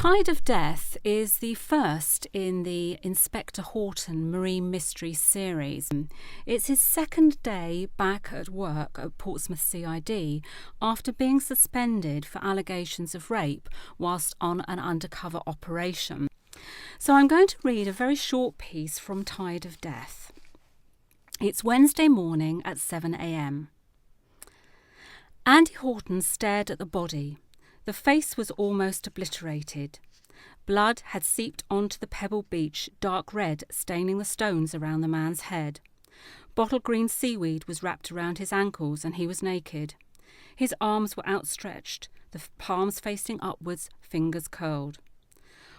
Tide of Death is the first in the Inspector Horton Marine Mystery series. It's his second day back at work at Portsmouth CID after being suspended for allegations of rape whilst on an undercover operation. So I'm going to read a very short piece from Tide of Death. It's Wednesday morning at 7 a.m. Andy Horton stared at the body. The face was almost obliterated. Blood had seeped onto the pebble beach, dark red, staining the stones around the man's head. Bottle green seaweed was wrapped around his ankles and he was naked. His arms were outstretched, the palms facing upwards, fingers curled.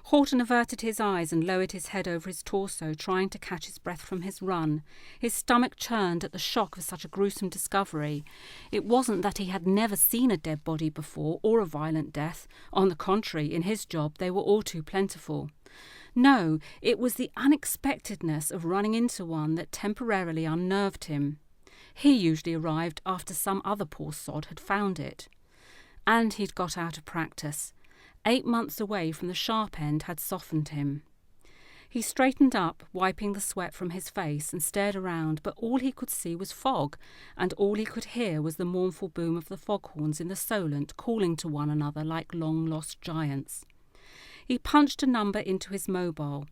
Horton averted his eyes and lowered his head over his torso, trying to catch his breath from his run. His stomach churned at the shock of such a gruesome discovery. It wasn't that he had never seen a dead body before or a violent death. On the contrary, in his job they were all too plentiful. No, it was the unexpectedness of running into one that temporarily unnerved him. He usually arrived after some other poor sod had found it. And he'd got out of practice. 8 months away from the sharp end had softened him. He straightened up, wiping the sweat from his face, and stared around, but all he could see was fog, and all he could hear was the mournful boom of the foghorns in the Solent calling to one another like long-lost giants. He punched a number into his mobile.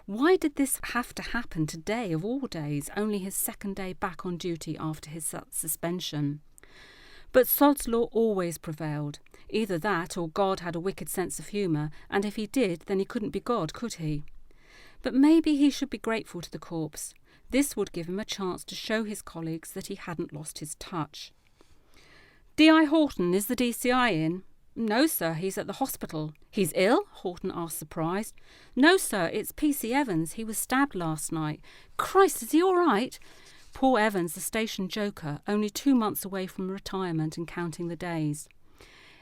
Why did this have to happen today of all days, only his second day back on duty after his suspension? But sod's law always prevailed. Either that or God had a wicked sense of humour, and if he did, then he couldn't be God, could he? But maybe he should be grateful to the corpse. This would give him a chance to show his colleagues that he hadn't lost his touch. D.I. Horton, is the DCI in? No, sir, he's at the hospital. He's ill? Horton asked, surprised. No, sir, it's P.C. Evans. He was stabbed last night. Christ, is he all right? Poor Evans, the station joker, only 2 months away from retirement and counting the days.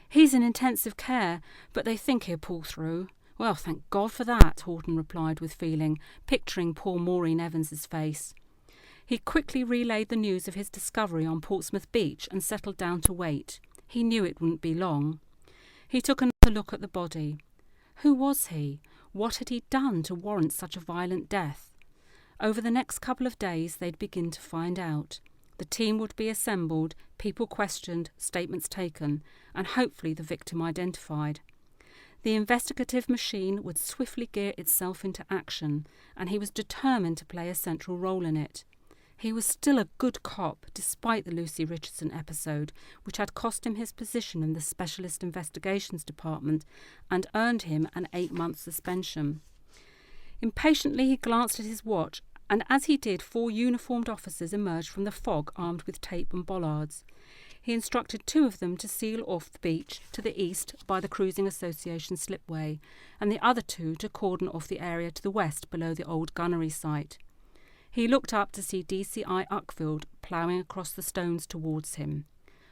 He's in intensive care, but they think he'll pull through. Well, thank God for that, Horton replied with feeling, picturing poor Maureen Evans's face. He quickly relayed the news of his discovery on Portsmouth beach and settled down to wait. He knew it wouldn't be long. He took another look at the body. Who was he? What had he done to warrant such a violent death? Over the next couple of days they'd begin to find out. The team would be assembled, people questioned, statements taken, and hopefully the victim identified. The investigative machine would swiftly gear itself into action, and he was determined to play a central role in it. He was still a good cop, despite the Lucy Richardson episode, which had cost him his position in the Specialist Investigations Department and earned him an 8-month suspension. Impatiently he glanced at his watch, and as he did, 4 uniformed officers emerged from the fog armed with tape and bollards. He instructed 2 of them to seal off the beach to the east by the Cruising Association slipway, and the other 2 to cordon off the area to the west below the old gunnery site. He looked up to see DCI Uckfield ploughing across the stones towards him.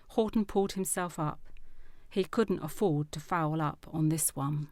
Horton pulled himself up. He couldn't afford to foul up on this one.